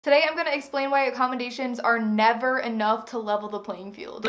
Today I'm going to explain why accommodations are never enough to level the playing field.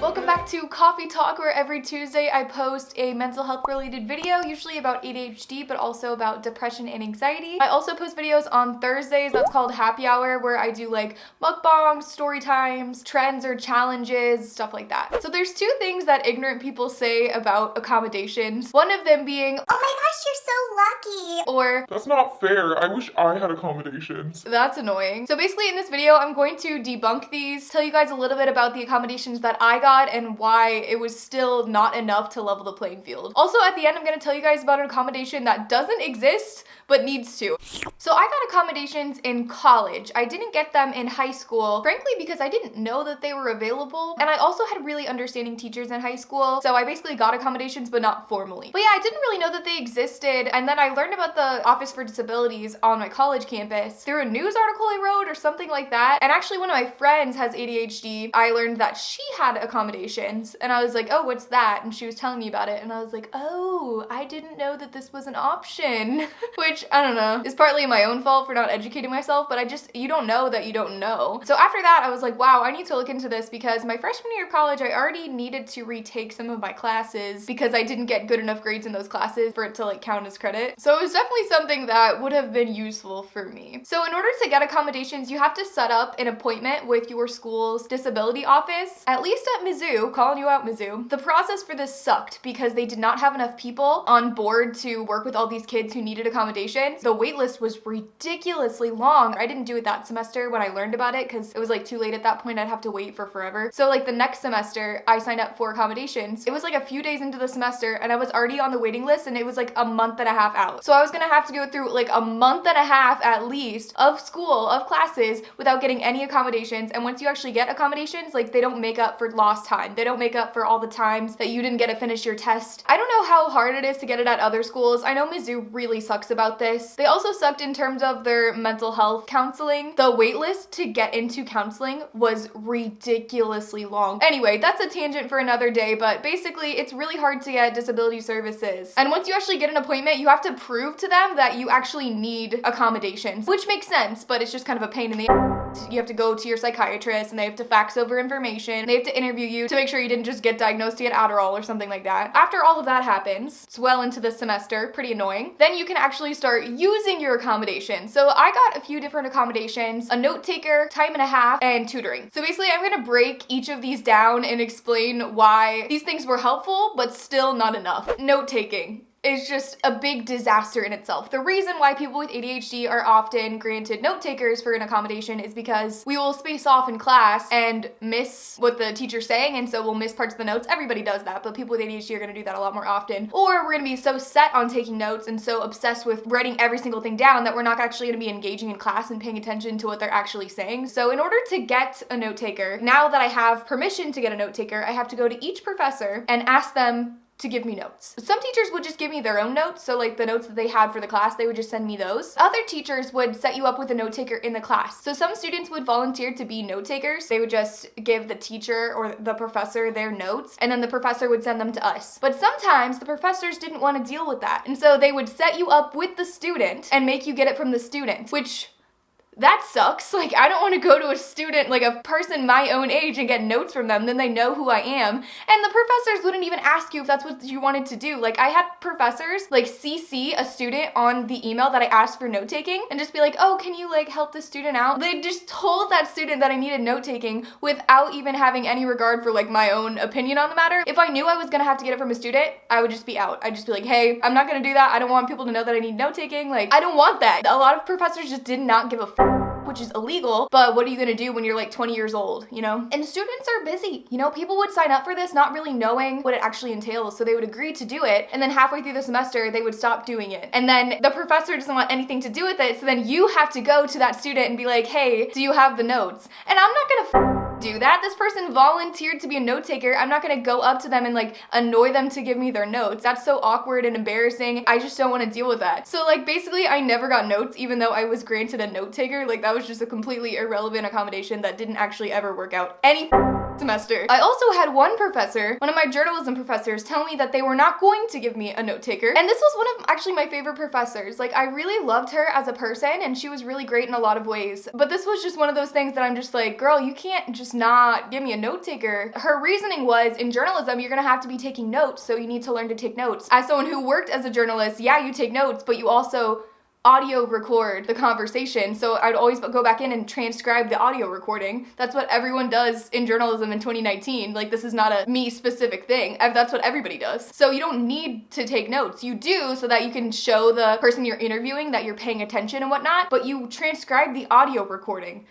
Welcome back to Coffee Talk, where every Tuesday I post a mental health related video, usually about ADHD, but also about depression and anxiety. I also post videos on Thursdays, that's called happy hour, where I do like mukbangs, story times, trends or challenges, stuff like that. So there's two things that ignorant people say about accommodations. One of them being, oh my gosh, you're so lucky. Or, that's not fair. I wish I had accommodations. That's annoying. So basically in this video, I'm going to debunk these, tell you guys a little bit about the accommodations that I got and why it was still not enough to level the playing field. Also, at the end, I'm going to tell you guys about an accommodation that doesn't exist but needs to. So I got accommodations in college. I didn't get them in high school, frankly, because I didn't know that they were available. And I also had really understanding teachers in high school. So I basically got accommodations, but not formally. But yeah, I didn't really know that they existed. And then I learned about the Office for Disabilities on my college campus through a news article I wrote or something like that. And actually one of my friends has ADHD. I learned that she had accommodations and I was like, oh, what's that? And she was telling me about it. And I was like, oh, I didn't know that this was an option, which I don't know, is partly my own fault for not educating myself, but you don't know that you don't know. So after that, I was like, wow, I need to look into this because my freshman year of college, I already needed to retake some of my classes because I didn't get good enough grades in those classes for it to like count as credit. So it was definitely something that would have been useful for me. So in order to get accommodations, you have to set up an appointment with your school's disability office, at least at Mizzou, calling you out Mizzou. The process for this sucked because they did not have enough people on board to work with all these kids who needed accommodations. The wait list was ridiculously long. I didn't do it that semester when I learned about it because it was like too late at that point. I'd have to wait for forever. So like the next semester, I signed up for accommodations. It was like a few days into the semester and I was already on the waiting list and it was like a month and a half out. So I was gonna have to go through like a month and a half at least of school, of classes, without getting any accommodations. And once you actually get accommodations, like they don't make up for lost time. They don't make up for all the times that you didn't get to finish your test. I don't know how hard it is to get it at other schools. I know Mizzou really sucks about this. They also sucked in terms of their mental health counseling. The wait list to get into counseling was ridiculously long. Anyway, that's a tangent for another day, but basically it's really hard to get disability services. And once you actually get an appointment, you have to prove to them that you actually need accommodations, which makes sense, but it's just kind of a pain in the ass. You have to go to your psychiatrist and they have to fax over information. They have to interview you to make sure you didn't just get diagnosed to get Adderall or something like that. After all of that happens, it's well into the semester, pretty annoying, then you can actually start using your accommodations. So I got a few different accommodations: a note taker, time and a half, and tutoring. So basically I'm gonna break each of these down and explain why these things were helpful, but still not enough. Note taking is just a big disaster in itself. The reason why people with ADHD are often granted note takers for an accommodation is because we will space off in class and miss what the teacher's saying, and so we'll miss parts of the notes. Everybody does that, but people with ADHD are gonna do that a lot more often. Or we're gonna be so set on taking notes and so obsessed with writing every single thing down that we're not actually gonna be engaging in class and paying attention to what they're actually saying. So in order to get a note taker, now that I have permission to get a note taker, I have to go to each professor and ask them to give me notes. Some teachers would just give me their own notes, so like the notes that they had for the class, they would just send me those. Other teachers would set you up with a note taker in the class. So some students would volunteer to be note takers. They would just give the teacher or the professor their notes, and then the professor would send them to us. But sometimes the professors didn't want to deal with that, and so they would set you up with the student and make you get it from the student, which that sucks. Like, I don't want to go to a student, like a person my own age, and get notes from them. Then they know who I am. And the professors wouldn't even ask you if that's what you wanted to do. Like, I had professors like CC a student on the email that I asked for note taking and just be like, oh, can you like help the student out? They just told that student that I needed note taking without even having any regard for like my own opinion on the matter. If I knew I was gonna have to get it from a student, I would just be out. I'd just be like, hey, I'm not gonna do that. I don't want people to know that I need note taking. Like, I don't want that. A lot of professors just did not give a which is illegal, but what are you gonna do when you're like 20 years old, you know? And students are busy, you know? People would sign up for this not really knowing what it actually entails, so they would agree to do it, and then halfway through the semester, they would stop doing it. And then the professor doesn't want anything to do with it, so then you have to go to that student and be like, hey, do you have the notes? And I'm not gonna do that. This person volunteered to be a note taker. I'm not gonna go up to them and like annoy them to give me their notes. That's so awkward and embarrassing. I just don't want to deal with that. So like basically I never got notes even though I was granted a note taker. Like that was just a completely irrelevant accommodation that didn't actually ever work out any semester. I also had one professor, one of my journalism professors, tell me that they were not going to give me a note taker. And this was one of actually my favorite professors. Like I really loved her as a person and she was really great in a lot of ways. But this was just one of those things that I'm just like, girl, you can't just not give me a note taker. Her reasoning was, in journalism, you're gonna have to be taking notes, so you need to learn to take notes. As someone who worked as a journalist, yeah, you take notes, but you also audio record the conversation. So I'd always go back in and transcribe the audio recording. That's what everyone does in journalism in 2019. Like this is not a me specific thing. That's what everybody does. So you don't need to take notes. You do so that you can show the person you're interviewing that you're paying attention and whatnot, but you transcribe the audio recording.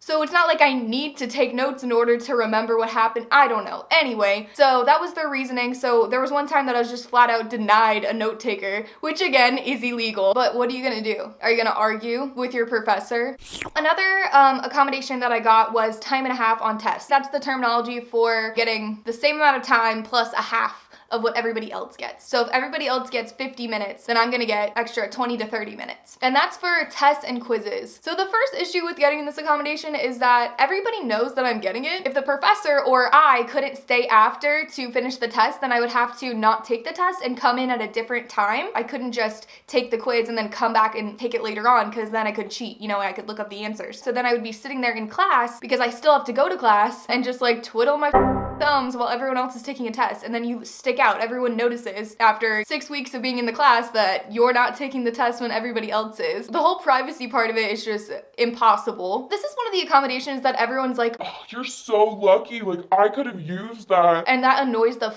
So it's not like I need to take notes in order to remember what happened. I don't know. Anyway, so that was their reasoning. So there was one time that I was just flat out denied a note taker, which again is illegal. But what are you gonna do? Are you gonna argue with your professor? Another accommodation that I got was time and a half on tests. That's the terminology for getting the same amount of time plus a half of what everybody else gets. So if everybody else gets 50 minutes, then I'm gonna get extra 20 to 30 minutes. And that's for tests and quizzes. So the first issue with getting this accommodation is that everybody knows that I'm getting it. If the professor or I couldn't stay after to finish the test, then I would have to not take the test and come in at a different time. I couldn't just take the quiz and then come back and take it later on because then I could cheat, you know, I could look up the answers. So then I would be sitting there in class because I still have to go to class and just like twiddle my thumbs while everyone else is taking a test, and then you stick out. Everyone notices after 6 weeks of being in the class that you're not taking the test when everybody else is. The whole privacy part of it is just impossible. This is one of the accommodations that everyone's like, Oh, you're so lucky. Like, I could have used that. and that annoys the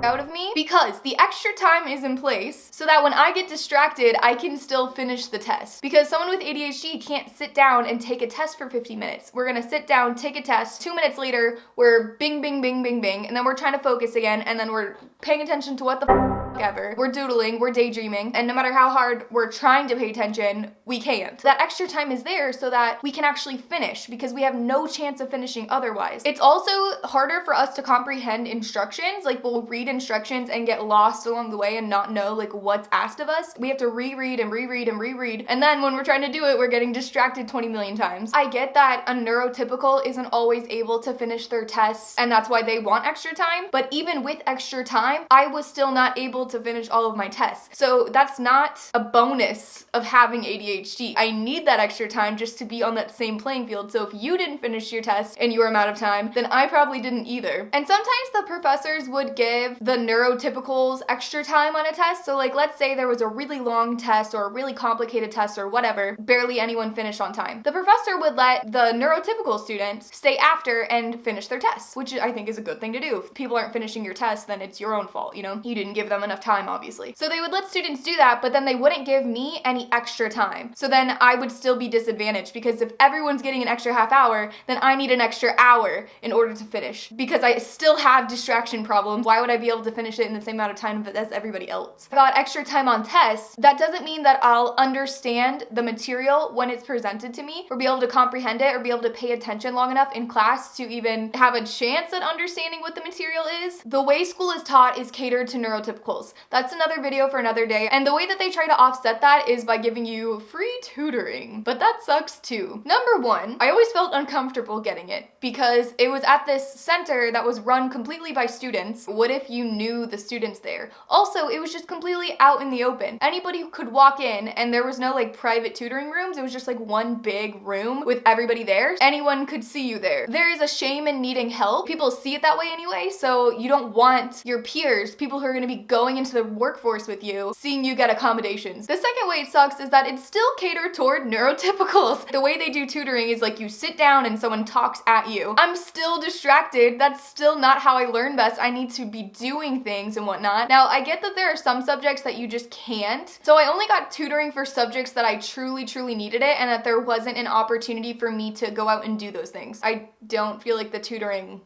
out of me because the extra time is in place so that when I get distracted, I can still finish the test. Because someone with ADHD can't sit down and take a test for 50 minutes. We're gonna sit down, take a test, 2 minutes later, we're bing, bing, bing, bing, bing, and then we're trying to focus again, and then we're paying attention to what the ever. We're doodling, we're daydreaming, and no matter how hard we're trying to pay attention, we can't. That extra time is there so that we can actually finish because we have no chance of finishing otherwise. It's also harder for us to comprehend instructions. Like we'll read instructions and get lost along the way and not know like what's asked of us. We have to reread and reread and reread, and then when we're trying to do it, we're getting distracted 20 million times. I get that a neurotypical isn't always able to finish their tests and that's why they want extra time, but even with extra time, I was still not able to finish all of my tests. So that's not a bonus of having ADHD. I need that extra time just to be on that same playing field. So if you didn't finish your test in your amount of time, then I probably didn't either. And sometimes the professors would give the neurotypicals extra time on a test. So like, let's say there was a really long test or a really complicated test or whatever, barely anyone finished on time. The professor would let the neurotypical students stay after and finish their tests, which I think is a good thing to do. If people aren't finishing your test, then it's your own fault, you know? You didn't give them enough time, obviously. So they would let students do that, but then they wouldn't give me any extra time. So then I would still be disadvantaged because if everyone's getting an extra half hour, then I need an extra hour in order to finish because I still have distraction problems. Why would I be able to finish it in the same amount of time as everybody else? I got extra time on tests. That doesn't mean that I'll understand the material when it's presented to me or be able to comprehend it or be able to pay attention long enough in class to even have a chance at understanding what the material is. The way school is taught is catered to neurotypicals. That's another video for another day. And the way that they try to offset that is by giving you free tutoring. But that sucks too. Number one, I always felt uncomfortable getting it because it was at this center that was run completely by students. What if you knew the students there? Also, it was just completely out in the open. Anybody could walk in and there was no like private tutoring rooms. It was just like one big room with everybody there. Anyone could see you there. There is a shame in needing help. People see it that way anyway, so you don't want your peers, people who are gonna be going into the workforce with you, seeing you get accommodations. The second way it sucks is that it's still catered toward neurotypicals. The way they do tutoring is like you sit down and someone talks at you. I'm still distracted. That's still not how I learn best. I need to be doing things and whatnot. Now, I get that there are some subjects that you just can't. So I only got tutoring for subjects that I truly needed it and that there wasn't an opportunity for me to go out and do those things. I don't feel like the tutoring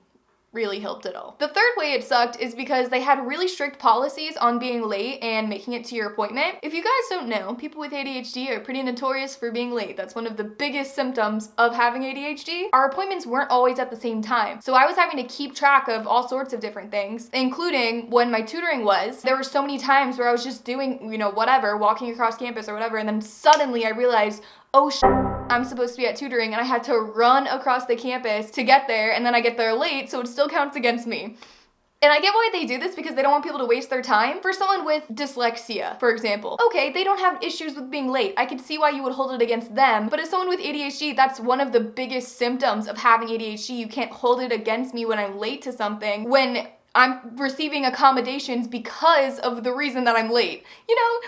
really helped at all. The third way it sucked is because they had really strict policies on being late and making it to your appointment. If you guys don't know, people with ADHD are pretty notorious for being late. That's one of the biggest symptoms of having ADHD. Our appointments weren't always at the same time. So I was having to keep track of all sorts of different things, including when my tutoring was. There were so many times where I was just doing, whatever, walking across campus or whatever, and then suddenly I realized, oh I'm supposed to be at tutoring, and I had to run across the campus to get there, and then I get there late, so it still counts against me. And I get why they do this, because they don't want people to waste their time. For someone with dyslexia, for example, okay, they don't have issues with being late. I can see why you would hold it against them. But as someone with ADHD, that's one of the biggest symptoms of having ADHD. You can't hold it against me when I'm late to something, when I'm receiving accommodations because of the reason that I'm late.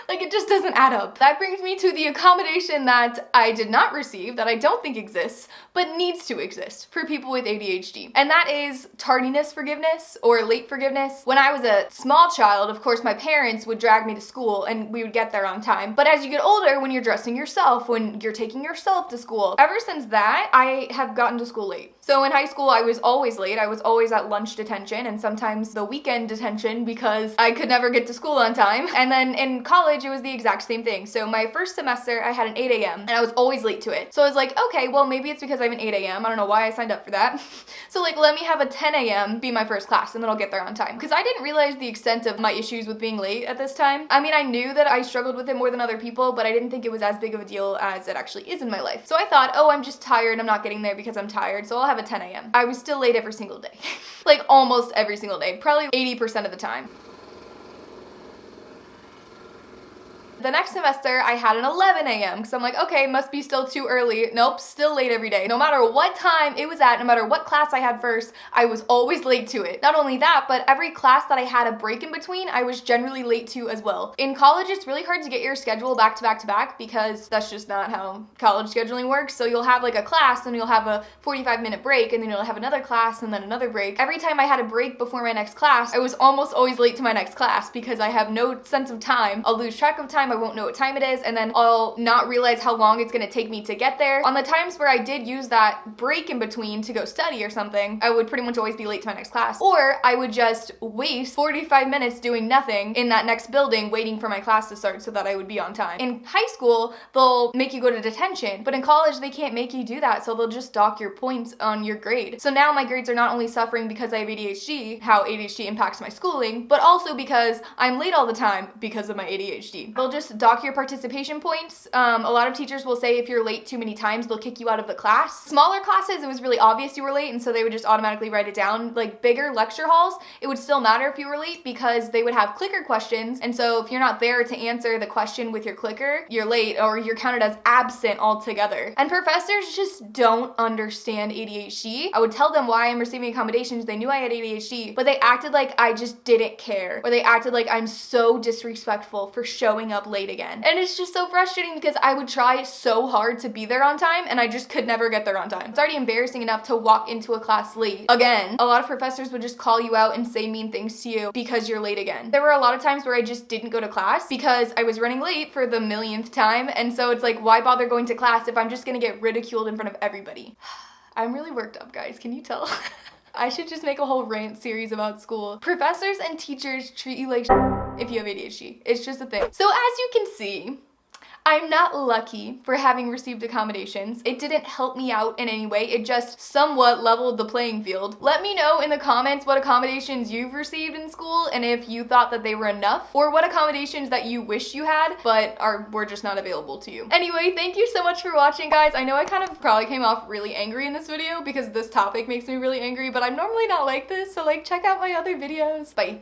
It just doesn't add up. That brings me to the accommodation that I did not receive, that I don't think exists, but needs to exist for people with ADHD. And that is tardiness forgiveness, or late forgiveness. When I was a small child, of course, my parents would drag me to school and we would get there on time. But as you get older, when you're dressing yourself, when you're taking yourself to school, ever since that, I have gotten to school late. So in high school, I was always late. I was always at lunch detention, and sometimes the weekend detention because I could never get to school on time. And then in college, it was the exact same thing. So my first semester, I had an 8 a.m. and I was always late to it. So I was like, okay, well, maybe it's because I have an 8 a.m. I don't know why I signed up for that. So let me have a 10 a.m. be my first class, and then I'll get there on time. Because I didn't realize the extent of my issues with being late at this time. I mean, I knew that I struggled with it more than other people, but I didn't think it was as big of a deal as it actually is in my life. So I thought, oh, I'm just tired. I'm not getting there because I'm tired. So I'll have a 10 a.m. I was still late every single day. Almost every single day. Probably 80% of the time. The next semester, I had an 11 a.m. because I'm like, okay, must be still too early. Nope, still late every day. No matter what time it was at, no matter what class I had first, I was always late to it. Not only that, but every class that I had a break in between, I was generally late to as well. In college, it's really hard to get your schedule back to back to back because that's just not how college scheduling works. So you'll have a class, and you'll have a 45-minute break, and then you'll have another class, and then another break. Every time I had a break before my next class, I was almost always late to my next class because I have no sense of time. I'll lose track of time. I won't know what time it is, and then I'll not realize how long it's gonna take me to get there. On the times where I did use that break in between to go study or something, I would pretty much always be late to my next class. Or I would just waste 45 minutes doing nothing in that next building waiting for my class to start so that I would be on time. In high school, they'll make you go to detention, but in college, they can't make you do that, so they'll just dock your points on your grade. So now my grades are not only suffering because I have ADHD, how ADHD impacts my schooling, but also because I'm late all the time because of my ADHD. They'll just dock your participation points. A lot of teachers will say if you're late too many times, they'll kick you out of the class. Smaller classes, it was really obvious you were late, and so they would just automatically write it down. Bigger lecture halls, it would still matter if you were late because they would have clicker questions, and so if you're not there to answer the question with your clicker, you're late, or you're counted as absent altogether. And professors just don't understand ADHD. I would tell them why I'm receiving accommodations. They knew I had ADHD, but they acted like I just didn't care, or they acted like I'm so disrespectful for showing up late again. And it's just so frustrating because I would try so hard to be there on time, and I just could never get there on time. It's already embarrassing enough to walk into a class late again. A lot of professors would just call you out and say mean things to you because you're late again. There were a lot of times where I just didn't go to class because I was running late for the millionth time, and so it's why bother going to class if I'm just gonna get ridiculed in front of everybody? I'm really worked up, guys. Can you tell? I should just make a whole rant series about school. Professors and teachers treat you like if you have ADHD. It's just a thing. So as you can see, I'm not lucky for having received accommodations. It didn't help me out in any way. It just somewhat leveled the playing field. Let me know in the comments what accommodations you've received in school and if you thought that they were enough, or what accommodations that you wish you had but were just not available to you. Anyway, thank you so much for watching, guys. I know I kind of probably came off really angry in this video because this topic makes me really angry, but I'm normally not like this, so check out my other videos. Bye.